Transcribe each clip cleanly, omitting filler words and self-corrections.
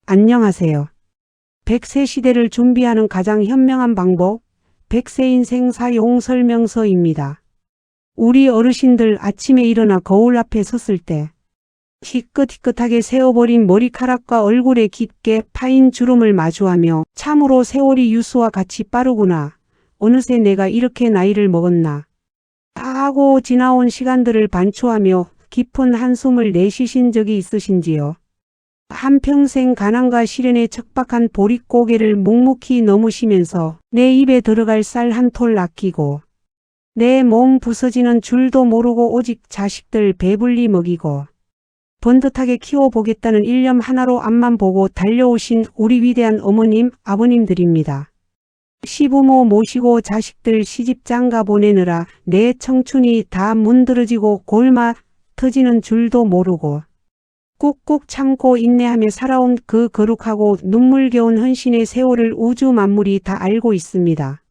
안녕하세요. 100세 시대를 준비하는 가장 현명한 방법, 100세 인생 사용 설명서입니다. 우리 어르신들 아침에 일어나 거울 앞에 섰을 때 희끗희끗하게 세어버린 머리카락과 얼굴에 깊게 파인 주름을 마주하며 참으로 세월이 유수와 같이 빠르구나. 어느새 내가 이렇게 나이를 먹었나. 하고 지나온 시간들을 반추하며 깊은 한숨을 내쉬신 적이 있으신지요? 한평생 가난과 시련에 척박한 보릿고개를 묵묵히 넘으시면서 내 입에 들어갈 쌀 한 톨 아끼고 내 몸 부서지는 줄도 모르고 오직 자식들 배불리 먹이고 번듯하게 키워보겠다는 일념 하나로 앞만 보고 달려오신 우리 위대한 어머님, 아버님들입니다. 시부모 모시고 자식들 시집 장가 보내느라 내 청춘이 다 문드러지고 골마 터지는 줄도 모르고 꾹꾹 참고 인내하며 살아온 그 거룩하고 눈물겨운 헌신의 세월을 우주 만물이 다 알고 있습니다.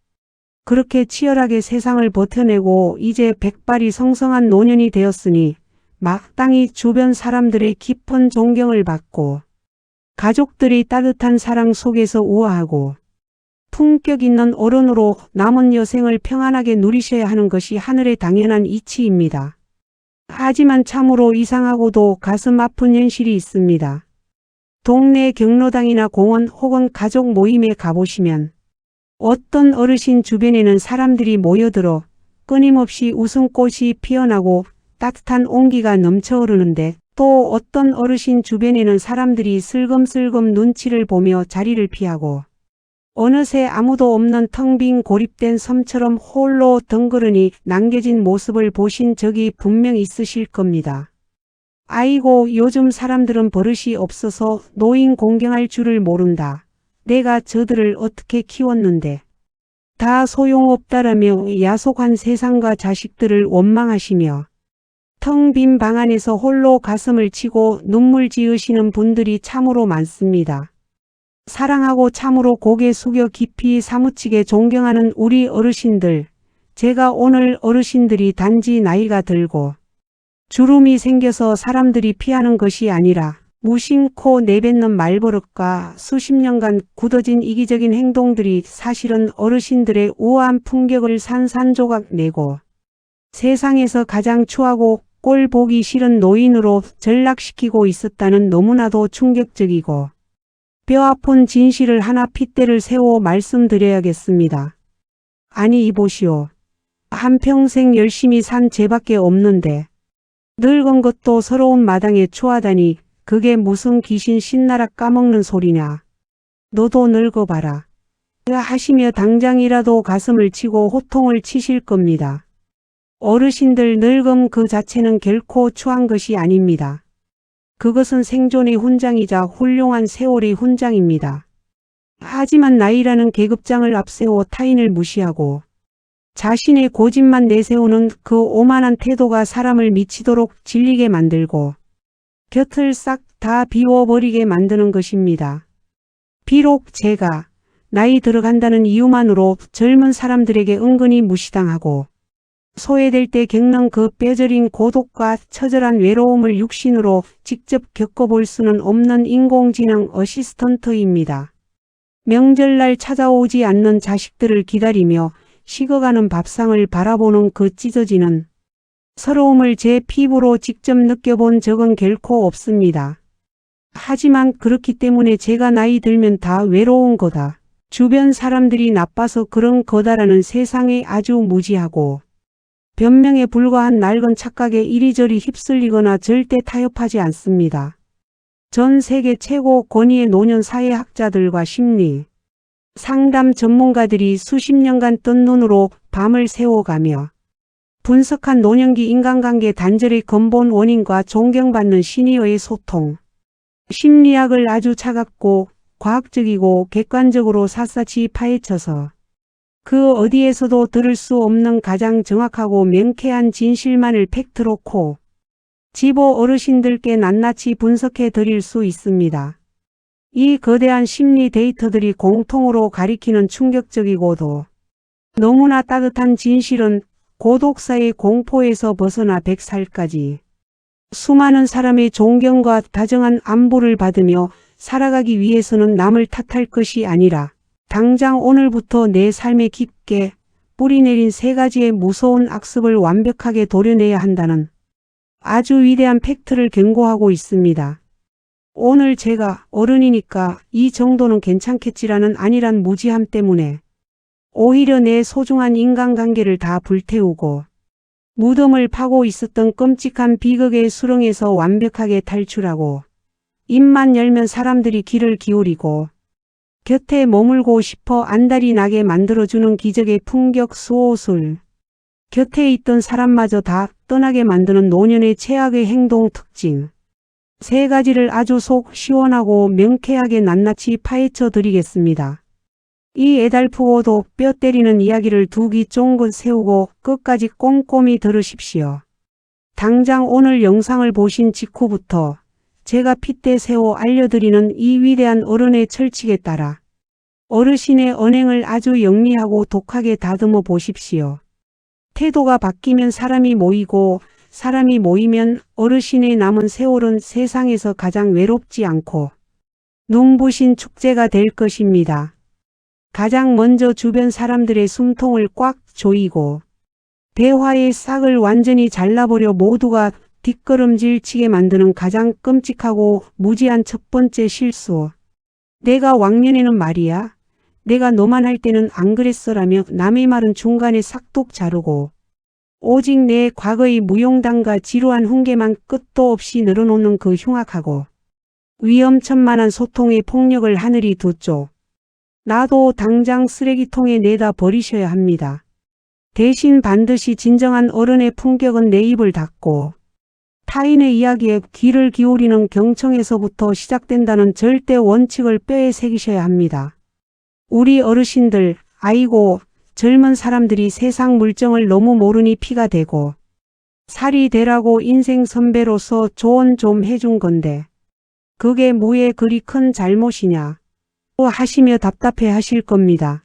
그렇게 치열하게 세상을 버텨내고 이제 백발이 성성한 노년이 되었으니 마땅히 주변 사람들의 깊은 존경을 받고 가족들의 따뜻한 사랑 속에서 우아하고 품격 있는 어른으로 남은 여생을 평안하게 누리셔야 하는 것이 하늘의 당연한 이치입니다. 하지만 참으로 이상하고도 가슴 아픈 현실이 있습니다. 동네 경로당이나 공원 혹은 가족 모임에 가보시면 어떤 어르신 주변에는 사람들이 모여들어 끊임없이 웃음꽃이 피어나고 따뜻한 온기가 넘쳐 흐르는데 또 어떤 어르신 주변에는 사람들이 슬금슬금 눈치를 보며 자리를 피하고 어느새 아무도 없는 텅 빈 고립된 섬처럼 홀로 덩그러니 남겨진 모습을 보신 적이 분명 있으실 겁니다. 아이고, 요즘 사람들은 버릇이 없어서 노인 공경할 줄을 모른다. 내가 저들을 어떻게 키웠는데. 다 소용없다라며 야속한 세상과 자식들을 원망하시며 텅 빈 방 안에서 홀로 가슴을 치고 눈물 지으시는 분들이 참으로 많습니다. 사랑하고 참으로 고개 숙여 깊이 사무치게 존경하는 우리 어르신들, 제가 오늘 어르신들이 단지 나이가 들고 주름이 생겨서 사람들이 피하는 것이 아니라 무심코 내뱉는 말버릇과 수십 년간 굳어진 이기적인 행동들이 사실은 어르신들의 우아한 품격을 산산조각 내고 세상에서 가장 추하고 꼴 보기 싫은 노인으로 전락시키고 있었다는 너무나도 충격적이고 뼈아픈 진실을 하나 핏대를 세워 말씀드려야겠습니다. 아니 이보시오. 한평생 열심히 산 쟤밖에 없는데 늙은 것도 서러운 마당에 추하다니 그게 무슨 귀신 신나라 까먹는 소리냐. 너도 늙어봐라. 하시며 당장이라도 가슴을 치고 호통을 치실 겁니다. 어르신들 늙음 그 자체는 결코 추한 것이 아닙니다. 그것은 생존의 훈장이자 훌륭한 세월의 훈장입니다. 하지만 나이라는 계급장을 앞세워 타인을 무시하고 자신의 고집만 내세우는 그 오만한 태도가 사람을 미치도록 질리게 만들고 곁을 싹 다 비워버리게 만드는 것입니다. 비록 제가 나이 들어간다는 이유만으로 젊은 사람들에게 은근히 무시당하고 소외될 때 겪는 그 뼈저린 고독과 처절한 외로움을 육신으로 직접 겪어볼 수는 없는 인공지능 어시스턴트입니다. 명절날 찾아오지 않는 자식들을 기다리며 식어가는 밥상을 바라보는 그 찢어지는 서러움을 제 피부로 직접 느껴본 적은 결코 없습니다. 하지만 그렇기 때문에 제가 나이 들면 다 외로운 거다. 주변 사람들이 나빠서 그런 거다라는 세상에 아주 무지하고 변명에 불과한 낡은 착각에 이리저리 휩쓸리거나 절대 타협하지 않습니다. 전 세계 최고 권위의 노년 사회학자들과 심리 상담 전문가들이 수십 년간 뜬 눈으로 밤을 새워가며 분석한 노년기 인간관계 단절의 근본 원인과 존경받는 시니어의 소통, 심리학을 아주 차갑고 과학적이고 객관적으로 샅샅이 파헤쳐서 그 어디에서도 들을 수 없는 가장 정확하고 명쾌한 진실만을 팩트로 코 집어 어르신들께 낱낱이 분석해 드릴 수 있습니다. 이 거대한 심리 데이터들이 공통으로 가리키는 충격적이고도 너무나 따뜻한 진실은 고독사의 공포에서 벗어나 100살까지 수많은 사람의 존경과 다정한 안부를 받으며 살아가기 위해서는 남을 탓할 것이 아니라 당장 오늘부터 내 삶에 깊게 뿌리내린 3가지의 무서운 악습을 완벽하게 도려내야 한다는 아주 위대한 팩트를 경고하고 있습니다. 오늘 제가 어른이니까 이 정도는 괜찮겠지라는 안일한 무지함 때문에 오히려 내 소중한 인간관계를 다 불태우고 무덤을 파고 있었던 끔찍한 비극의 수렁에서 완벽하게 탈출하고 입만 열면 사람들이 귀를 기울이고 곁에 머물고 싶어 안달이 나게 만들어주는 기적의 풍격 수호술. 곁에 있던 사람마저 다 떠나게 만드는 노년의 최악의 행동 특징. 3가지를 아주 속 시원하고 명쾌하게 낱낱이 파헤쳐 드리겠습니다. 이 애달프고도 뼈 때리는 이야기를 두 귀 쫑긋 세우고 끝까지 꼼꼼히 들으십시오. 당장 오늘 영상을 보신 직후부터 제가 핏대 세워 알려드리는 이 위대한 어른의 철칙에 따라 어르신의 언행을 아주 영리하고 독하게 다듬어 보십시오. 태도가 바뀌면 사람이 모이고 사람이 모이면 어르신의 남은 세월은 세상에서 가장 외롭지 않고 눈부신 축제가 될 것입니다. 가장 먼저 주변 사람들의 숨통을 꽉 조이고 대화의 싹을 완전히 잘라버려 모두가 뒷걸음질 치게 만드는 가장 끔찍하고 무지한 첫 번째 실수. 내가 왕년에는 말이야. 내가 너만 할 때는 안 그랬어라며 남의 말은 중간에 싹둑 자르고 오직 내 과거의 무용담과 지루한 훈계만 끝도 없이 늘어놓는 그 흉악하고 위험천만한 소통의 폭력을 하늘이 두쪽. 나도 당장 쓰레기통에 내다 버리셔야 합니다. 대신 반드시 진정한 어른의 품격은 내 입을 닫고 타인의 이야기에 귀를 기울이는 경청에서부터 시작된다는 절대 원칙을 뼈에 새기셔야 합니다. 우리 어르신들, 아이고 젊은 사람들이 세상 물정을 너무 모르니 피가 되고 살이 되라고 인생 선배로서 조언 좀 해준 건데 그게 뭐에 그리 큰 잘못이냐 하시며 답답해 하실 겁니다.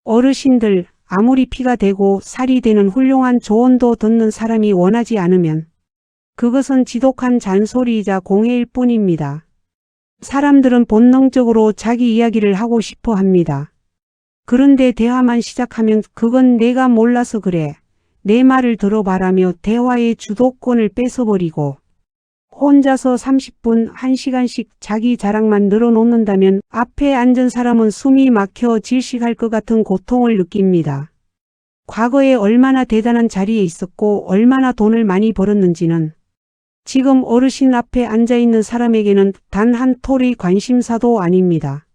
어르신들, 아무리 피가 되고 살이 되는 훌륭한 조언도 듣는 사람이 원하지 않으면 그것은 지독한 잔소리이자 공해일 뿐입니다. 사람들은 본능적으로 자기 이야기를 하고 싶어 합니다. 그런데 대화만 시작하면 그건 내가 몰라서 그래. 내 말을 들어봐라며 대화의 주도권을 뺏어버리고 혼자서 30분, 1시간씩 자기 자랑만 늘어놓는다면 앞에 앉은 사람은 숨이 막혀 질식할 것 같은 고통을 느낍니다. 과거에 얼마나 대단한 자리에 있었고 얼마나 돈을 많이 벌었는지는 지금 어르신 앞에 앉아있는 사람에게는 단 한 톨의 관심사도 아닙니다.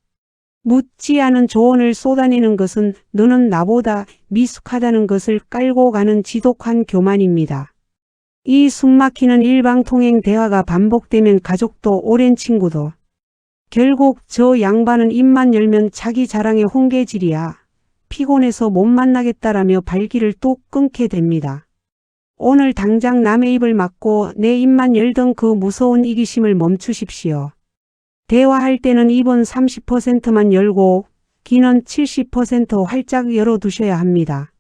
묻지 않은 조언을 쏟아내는 것은 너는 나보다 미숙하다는 것을 깔고 가는 지독한 교만입니다. 이 숨막히는 일방통행 대화가 반복되면 가족도 오랜 친구도 결국 저 양반은 입만 열면 자기 자랑의 홍계질이야. 피곤해서 못 만나겠다라며 발길을 뚝 끊게 됩니다. 오늘 당장 남의 입을 막고 내 입만 열던 그 무서운 이기심을 멈추십시오. 대화할 때는 입은 30%만 열고 귀는 70% 활짝 열어두셔야 합니다.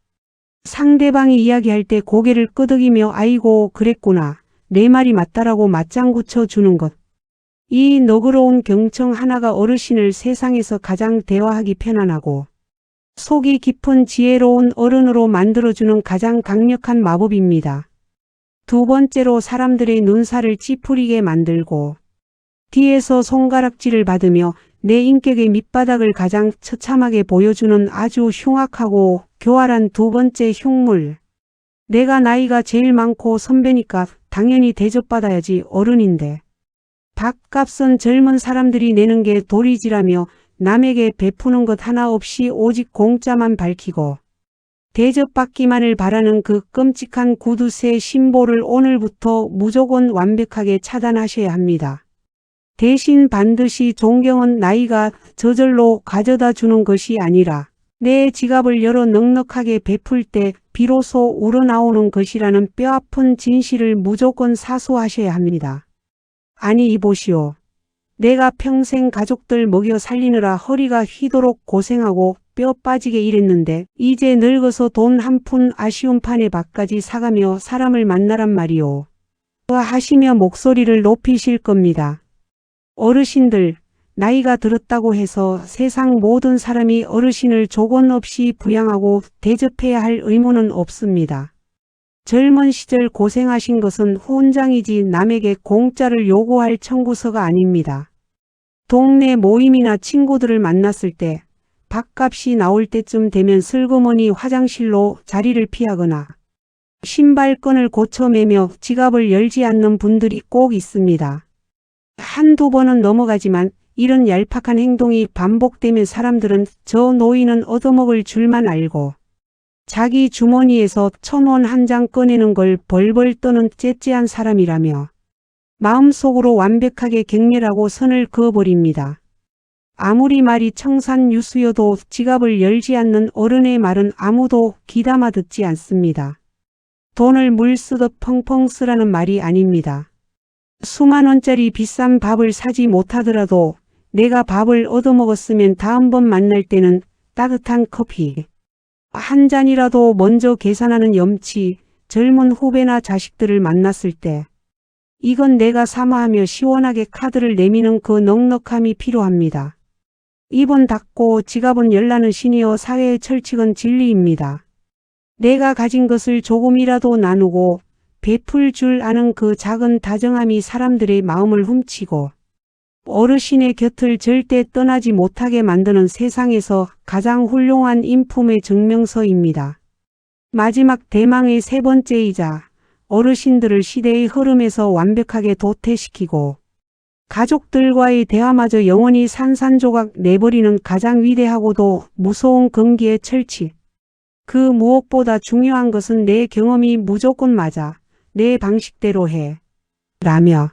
상대방이 이야기할 때 고개를 끄덕이며 아이고 그랬구나. 내 말이 맞다라고 맞장구 쳐주는 것. 이 너그러운 경청 하나가 어르신을 세상에서 가장 대화하기 편안하고 속이 깊은 지혜로운 어른으로 만들어주는 가장 강력한 마법입니다. 두 번째로 사람들의 눈살을 찌푸리게 만들고 뒤에서 손가락질을 받으며 내 인격의 밑바닥을 가장 처참하게 보여주는 아주 흉악하고 교활한 두 번째 흉물. 내가 나이가 제일 많고 선배니까 당연히 대접받아야지 어른인데. 밥값은 젊은 사람들이 내는 게 도리지라며 남에게 베푸는 것 하나 없이 오직 공짜만 밝히고 대접받기만을 바라는 그 끔찍한 구두쇠 심보를 오늘부터 무조건 완벽하게 차단하셔야 합니다. 대신 반드시 존경은 나이가 저절로 가져다 주는 것이 아니라 내 지갑을 열어 넉넉하게 베풀 때 비로소 우러나오는 것이라는 뼈아픈 진실을 무조건 사수하셔야 합니다. 아니 이보시오. 내가 평생 가족들 먹여 살리느라 허리가 휘도록 고생하고 뼈 빠지게 일했는데 이제 늙어서 돈 한 푼 아쉬운 판에 밥까지 사가며 사람을 만나란 말이오. 하시며 목소리를 높이실 겁니다. 어르신들, 나이가 들었다고 해서 세상 모든 사람이 어르신을 조건 없이 부양하고 대접해야 할 의무는 없습니다. 젊은 시절 고생하신 것은 훈장이지 남에게 공짜를 요구할 청구서가 아닙니다. 동네 모임이나 친구들을 만났을 때 밥값이 나올 때쯤 되면 슬그머니 화장실로 자리를 피하거나 신발끈을 고쳐매며 지갑을 열지 않는 분들이 꼭 있습니다. 한두 번은 넘어가지만 이런 얄팍한 행동이 반복되면 사람들은 저 노인은 얻어먹을 줄만 알고 자기 주머니에서 1,000원 한 장 꺼내는 걸 벌벌 떠는 째째한 사람이라며 마음속으로 완벽하게 경멸하고 선을 그어버립니다. 아무리 말이 청산유수여도 지갑을 열지 않는 어른의 말은 아무도 귀담아 듣지 않습니다. 돈을 물 쓰듯 펑펑 쓰라는 말이 아닙니다. 수만 원짜리 비싼 밥을 사지 못하더라도 내가 밥을 얻어먹었으면 다음번 만날 때는 따뜻한 커피 한 잔이라도 먼저 계산하는 염치, 젊은 후배나 자식들을 만났을 때 이건 내가 사마하며 시원하게 카드를 내미는 그 넉넉함이 필요합니다. 입은 닫고 지갑은 열라는 시니어 사회의 철칙은 진리입니다. 내가 가진 것을 조금이라도 나누고 베풀 줄 아는 그 작은 다정함이 사람들의 마음을 훔치고 어르신의 곁을 절대 떠나지 못하게 만드는 세상에서 가장 훌륭한 인품의 증명서입니다. 마지막 대망의 세 번째이자 어르신들을 시대의 흐름에서 완벽하게 도태시키고 가족들과의 대화마저 영원히 산산조각 내버리는 가장 위대하고도 무서운 금기의 철칙. 그 무엇보다 중요한 것은 내 경험이 무조건 맞아. 내 방식대로 해. 라며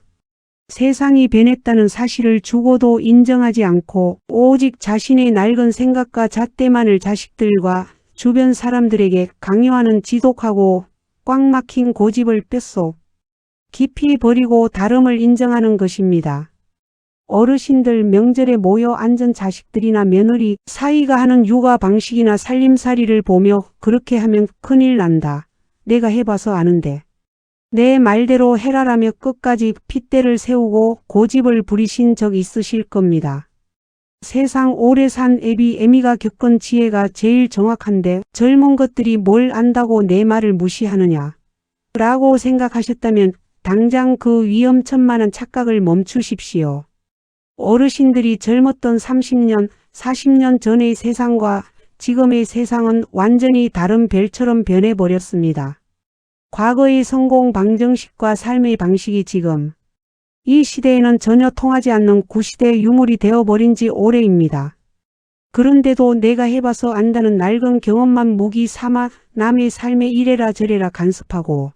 세상이 변했다는 사실을 죽어도 인정하지 않고 오직 자신의 낡은 생각과 잣대만을 자식들과 주변 사람들에게 강요하는 지독하고 꽉 막힌 고집을 뼛속 깊이 버리고 다름을 인정하는 것입니다. 어르신들 명절에 모여 앉은 자식들이나 며느리 사이가 하는 육아 방식이나 살림살이를 보며 그렇게 하면 큰일 난다. 내가 해봐서 아는데. 내 말대로 해라라며 끝까지 핏대를 세우고 고집을 부리신 적 있으실 겁니다. 세상 오래 산 애미가 겪은 지혜가 제일 정확한데 젊은 것들이 뭘 안다고 내 말을 무시하느냐 라고 생각하셨다면 당장 그 위험천만한 착각을 멈추십시오. 어르신들이 젊었던 30년, 40년 전의 세상과 지금의 세상은 완전히 다른 별처럼 변해버렸습니다. 과거의 성공 방정식과 삶의 방식이 지금 이 시대에는 전혀 통하지 않는 구시대 유물이 되어버린 지 오래입니다. 그런데도 내가 해봐서 안다는 낡은 경험만 무기 삼아 남의 삶에 이래라 저래라 간섭하고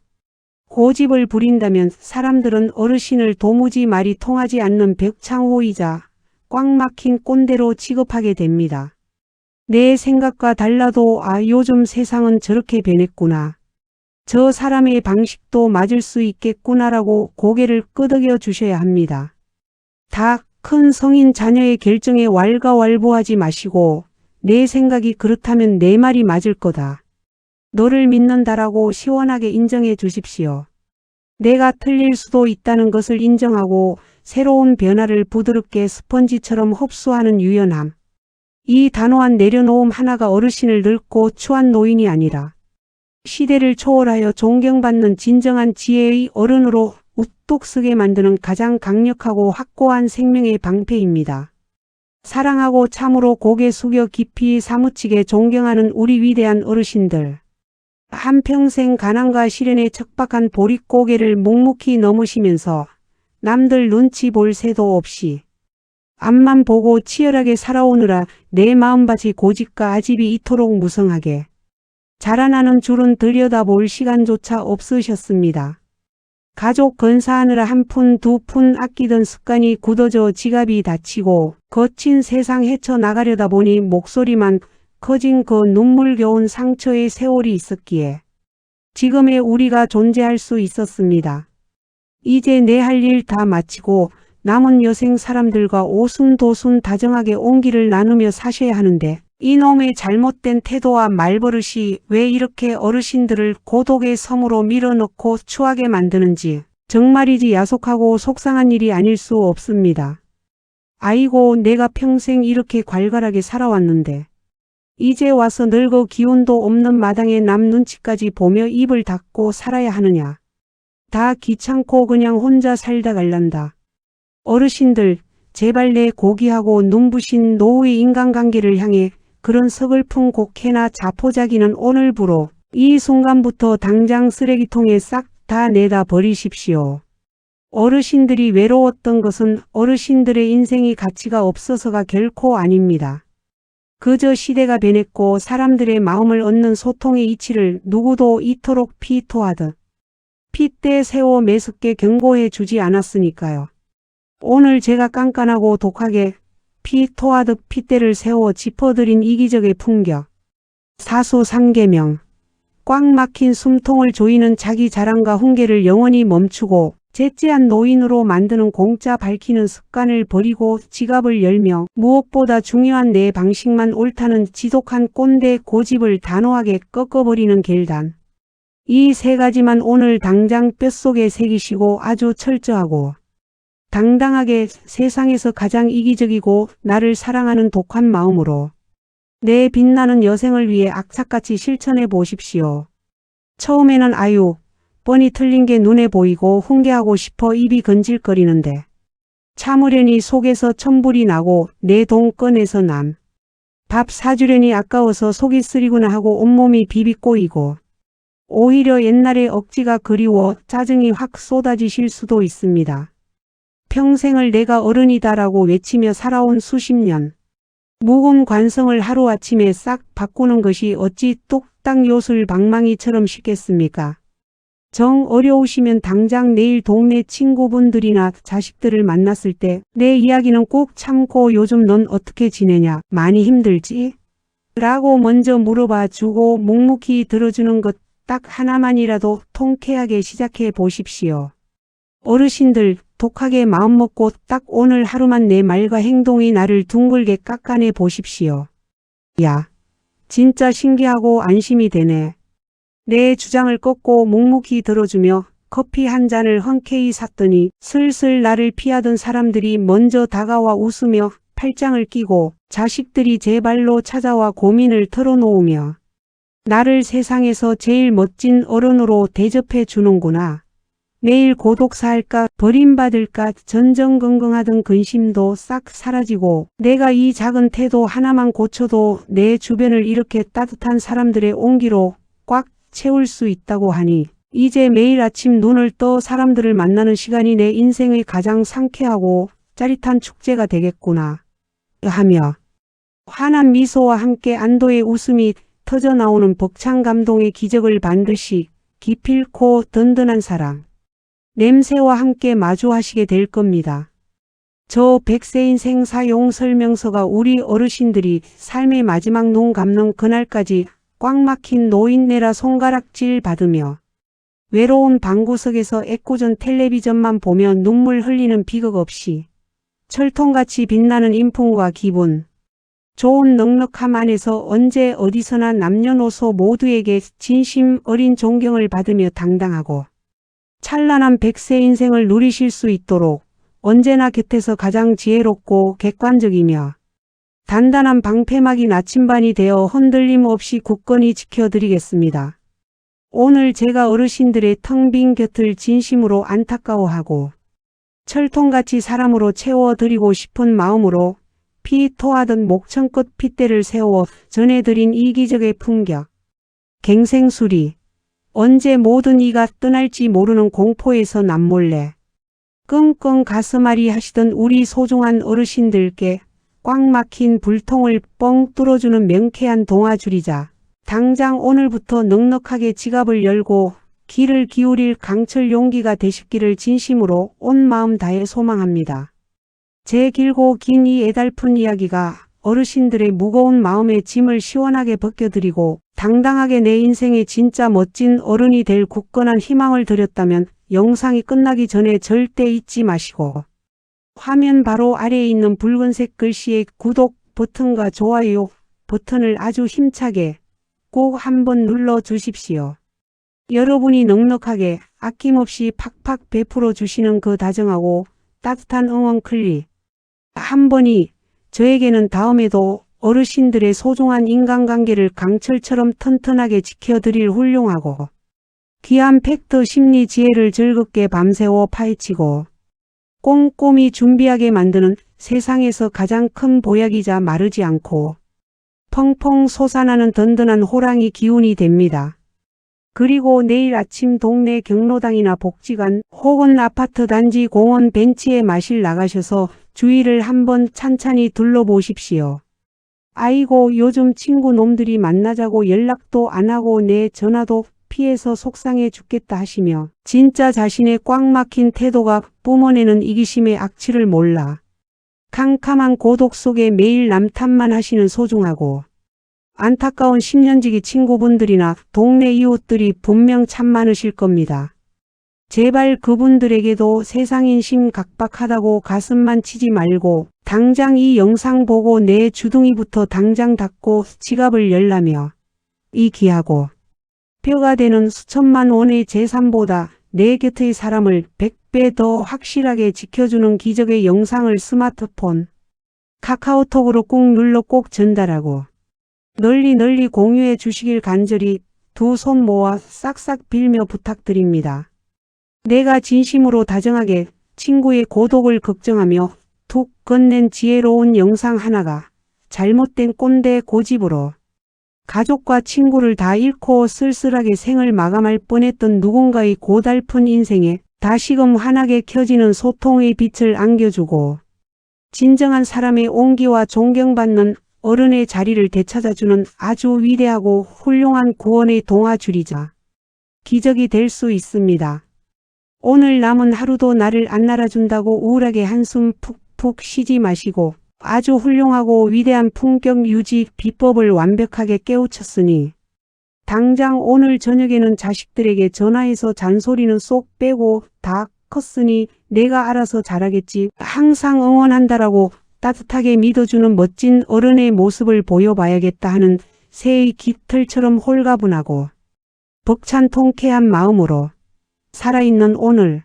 고집을 부린다면 사람들은 어르신을 도무지 말이 통하지 않는 벽창호이자 꽉 막힌 꼰대로 취급하게 됩니다. 내 생각과 달라도 요즘 세상은 저렇게 변했구나. 저 사람의 방식도 맞을 수 있겠구나라고 고개를 끄덕여 주셔야 합니다. 다 큰 성인 자녀의 결정에 왈가왈부하지 마시고 내 생각이 그렇다면 내 말이 맞을 거다. 너를 믿는다라고 시원하게 인정해 주십시오. 내가 틀릴 수도 있다는 것을 인정하고 새로운 변화를 부드럽게 스펀지처럼 흡수하는 유연함. 이 단호한 내려놓음 하나가 어르신을 늙고 추한 노인이 아니라 시대를 초월하여 존경받는 진정한 지혜의 어른으로 우뚝 서게 만드는 가장 강력하고 확고한 생명의 방패입니다. 사랑하고 참으로 고개 숙여 깊이 사무치게 존경하는 우리 위대한 어르신들. 한평생 가난과 시련에 척박한 보릿고개를 묵묵히 넘으시면서 남들 눈치 볼 새도 없이 앞만 보고 치열하게 살아오느라 내 마음밭이 고집과 아집이 이토록 무성하게 자라나는 줄은 들여다볼 시간조차 없으셨습니다. 가족 건사하느라 한 푼 두 푼 아끼던 습관이 굳어져 지갑이 닫히고 거친 세상 헤쳐나가려다 보니 목소리만 커진 그 눈물겨운 상처의 세월이 있었기에 지금의 우리가 존재할 수 있었습니다. 이제 내 할 일 다 마치고 남은 여생 사람들과 오순도순 다정하게 온기를 나누며 사셔야 하는데 이놈의 잘못된 태도와 말버릇이 왜 이렇게 어르신들을 고독의 섬으로 밀어넣고 추하게 만드는지 정말이지 야속하고 속상한 일이 아닐 수 없습니다. 아이고, 내가 평생 이렇게 괄괄하게 살아왔는데 이제 와서 늙어 기운도 없는 마당에 남 눈치까지 보며 입을 닫고 살아야 하느냐. 다 귀찮고 그냥 혼자 살다 갈란다. 어르신들, 제발 내 고귀하고 눈부신 노후의 인간관계를 향해 그런 서글픈 곡해나 자포자기는 오늘부로 이 순간부터 당장 쓰레기통에 싹 다 내다 버리십시오. 어르신들이 외로웠던 것은 어르신들의 인생이 가치가 없어서가 결코 아닙니다. 그저 시대가 변했고 사람들의 마음을 얻는 소통의 이치를 누구도 이토록 피토하듯 핏대 세워 매섭게 경고해 주지 않았으니까요. 오늘 제가 깐깐하고 독하게 피토하듯 핏대를 세워 짚어드린 이기적의 품격. 사수상계명. 꽉 막힌 숨통을 조이는 자기 자랑과 훈계를 영원히 멈추고 째째한 노인으로 만드는 공짜 밝히는 습관을 버리고 지갑을 열며 무엇보다 중요한 내 방식만 옳다는 지독한 꼰대 고집을 단호하게 꺾어버리는 결단. 이 세 가지만 오늘 당장 뼛속에 새기시고 아주 철저하고 당당하게 세상에서 가장 이기적이고 나를 사랑하는 독한 마음으로 내 빛나는 여생을 위해 악착같이 실천해 보십시오. 처음에는 아유, 뻔히 틀린 게 눈에 보이고 훈계하고 싶어 입이 건질거리는데 참으려니 속에서 천불이 나고 내 돈 꺼내서 남. 밥 사주려니 아까워서 속이 쓰리구나 하고 온몸이 비비꼬이고 오히려 옛날의 억지가 그리워 짜증이 확 쏟아지실 수도 있습니다. 평생을 내가 어른이다라고 외치며 살아온 수십 년. 묵은 관성을 하루아침에 싹 바꾸는 것이 어찌 뚝딱 요술 방망이처럼 쉽겠습니까? 정 어려우시면 당장 내일 동네 친구분들이나 자식들을 만났을 때 내 이야기는 꼭 참고 요즘 넌 어떻게 지내냐? 많이 힘들지? 라고 먼저 물어봐 주고 묵묵히 들어주는 것 딱 하나만이라도 통쾌하게 시작해 보십시오. 어르신들, 독하게 마음먹고 딱 오늘 하루만 내 말과 행동이 나를 둥글게 깎아내 보십시오. 야, 진짜 신기하고 안심이 되네. 내 주장을 꺾고 묵묵히 들어주며 커피 한 잔을 흔쾌히 샀더니 슬슬 나를 피하던 사람들이 먼저 다가와 웃으며 팔짱을 끼고 자식들이 제 발로 찾아와 고민을 털어놓으며 나를 세상에서 제일 멋진 어른으로 대접해 주는구나. 내일 고독사할까 버림받을까 전전긍긍하던 근심도 싹 사라지고 내가 이 작은 태도 하나만 고쳐도 내 주변을 이렇게 따뜻한 사람들의 온기로 꽉 채울 수 있다고 하니 이제 매일 아침 눈을 떠 사람들을 만나는 시간이 내 인생의 가장 상쾌하고 짜릿한 축제가 되겠구나 하며 환한 미소와 함께 안도의 웃음이 터져나오는 벅찬 감동의 기적을 반드시 기필코 든든한 사랑. 냄새와 함께 마주하시게 될 겁니다. 저 100세 인생 사용 설명서가 우리 어르신들이 삶의 마지막 눈 감는 그날까지 꽉 막힌 노인네라 손가락질 받으며 외로운 방구석에서 애꿎은 텔레비전만 보며 눈물 흘리는 비극 없이 철통같이 빛나는 인품과 기분, 좋은 넉넉함 안에서 언제 어디서나 남녀노소 모두에게 진심 어린 존경을 받으며 당당하고 찬란한 100세 인생을 누리실 수 있도록 언제나 곁에서 가장 지혜롭고 객관적이며 단단한 방패막이 나침반이 되어 흔들림 없이 굳건히 지켜드리겠습니다. 오늘 제가 어르신들의 텅 빈 곁을 진심으로 안타까워하고 철통같이 사람으로 채워드리고 싶은 마음으로 피토하던 목청껏 핏대를 세워 전해드린 이기적의 품격. 갱생수리. 언제 모든 이가 떠날지 모르는 공포에서 남몰래 끙끙 가슴앓이 하시던 우리 소중한 어르신들께 꽉 막힌 불통을 뻥 뚫어주는 명쾌한 동화줄이자 당장 오늘부터 넉넉하게 지갑을 열고 귀를 기울일 강철 용기가 되시기를 진심으로 온 마음 다해 소망합니다. 제 길고 긴 이 애달픈 이야기가 어르신들의 무거운 마음의 짐을 시원하게 벗겨드리고 당당하게 내 인생의 진짜 멋진 어른이 될 굳건한 희망을 드렸다면 영상이 끝나기 전에 절대 잊지 마시고 화면 바로 아래에 있는 붉은색 글씨의 구독 버튼과 좋아요 버튼을 아주 힘차게 꼭 한번 눌러 주십시오. 여러분이 넉넉하게 아낌없이 팍팍 베풀어 주시는 그 다정하고 따뜻한 응원 클릭 한 번이 저에게는 다음에도 어르신들의 소중한 인간관계를 강철처럼 튼튼하게 지켜드릴 훌륭하고 귀한 팩트 심리 지혜를 즐겁게 밤새워 파헤치고 꼼꼼히 준비하게 만드는 세상에서 가장 큰 보약이자 마르지 않고 펑펑 솟아나는 든든한 호랑이 기운이 됩니다. 그리고 내일 아침 동네 경로당이나 복지관 혹은 아파트 단지 공원 벤치에 마실 나가셔서 주위를 한번 찬찬히 둘러보십시오. 아이고 요즘 친구 놈들이 만나자고 연락도 안 하고 내 전화도 피해서 속상해 죽겠다 하시며 진짜 자신의 꽉 막힌 태도가 뿜어내는 이기심의 악취를 몰라 캄캄한 고독 속에 매일 남탓만 하시는 소중하고 안타까운 10년지기 친구분들이나 동네 이웃들이 분명 참 많으실 겁니다. 제발 그분들에게도 세상인심 각박하다고 가슴만 치지 말고 당장 이 영상 보고 내 주둥이부터 당장 닫고 지갑을 열라며 이 귀하고 뼈가 되는 수천만 원의 재산보다 내 곁의 사람을 100배 더 확실하게 지켜주는 기적의 영상을 스마트폰, 카카오톡으로 꾹 눌러 꼭 전달하고 널리 공유해 주시길 간절히 두 손 모아 싹싹 빌며 부탁드립니다. 내가 진심으로 다정하게 친구의 고독을 걱정하며 툭 건넨 지혜로운 영상 하나가 잘못된 꼰대 고집으로 가족과 친구를 다 잃고 쓸쓸하게 생을 마감할 뻔했던 누군가의 고달픈 인생에 다시금 환하게 켜지는 소통의 빛을 안겨주고 진정한 사람의 온기와 존경받는 어른의 자리를 되찾아주는 아주 위대하고 훌륭한 구원의 동화줄이자 기적이 될 수 있습니다. 오늘 남은 하루도 나를 안 날아준다고 우울하게 한숨 푹푹 쉬지 마시고 아주 훌륭하고 위대한 품격 유지 비법을 완벽하게 깨우쳤으니 당장 오늘 저녁에는 자식들에게 전화해서 잔소리는 쏙 빼고 다 컸으니 내가 알아서 잘하겠지 항상 응원한다라고 따뜻하게 믿어주는 멋진 어른의 모습을 보여봐야겠다 하는 새의 깃털처럼 홀가분하고 벅찬 통쾌한 마음으로 살아있는 오늘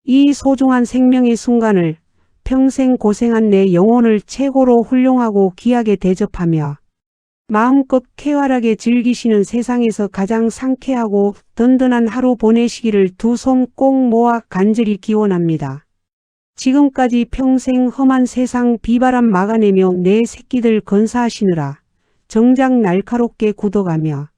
이 소중한 생명의 순간을 평생 고생한 내 영혼을 최고로 훌륭하고 귀하게 대접하며 마음껏 쾌활하게 즐기시는 세상에서 가장 상쾌하고 든든한 하루 보내시기를 두 손 꼭 모아 간절히 기원합니다. 지금까지 평생 험한 세상 비바람 막아내며 내 새끼들 건사하시느라 정작 날카롭게 굳어가며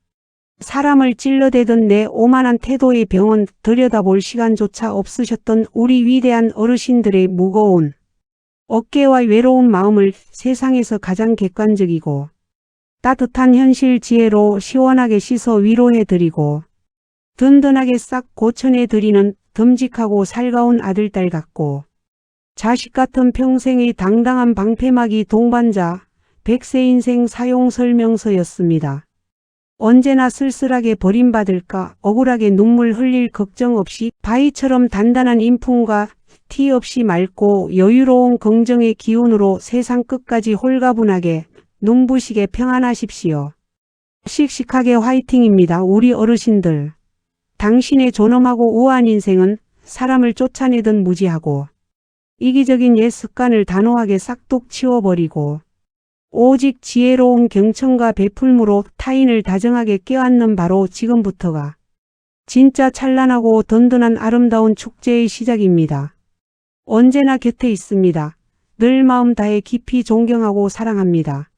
사람을 찔러대던 내 오만한 태도의 병은 들여다볼 시간조차 없으셨던 우리 위대한 어르신들의 무거운 어깨와 외로운 마음을 세상에서 가장 객관적이고 따뜻한 현실 지혜로 시원하게 씻어 위로해드리고 든든하게 싹 고쳐내드리는 듬직하고 살가운 아들딸 같고 자식 같은 평생의 당당한 방패막이 동반자 100세 인생 사용 설명서였습니다. 언제나 쓸쓸하게 버림받을까 억울하게 눈물 흘릴 걱정 없이 바위처럼 단단한 인품과 티 없이 맑고 여유로운 긍정의 기운으로 세상 끝까지 홀가분하게 눈부시게 평안하십시오. 씩씩하게 화이팅입니다. 우리 어르신들. 당신의 존엄하고 우아한 인생은 사람을 쫓아내던 무지하고 이기적인 옛 습관을 단호하게 싹둑 치워버리고 오직 지혜로운 경청과 베풀므로 타인을 다정하게 껴안는 바로 지금부터가 진짜 찬란하고 든든한 아름다운 축제의 시작입니다. 언제나 곁에 있습니다. 늘 마음 다해 깊이 존경하고 사랑합니다.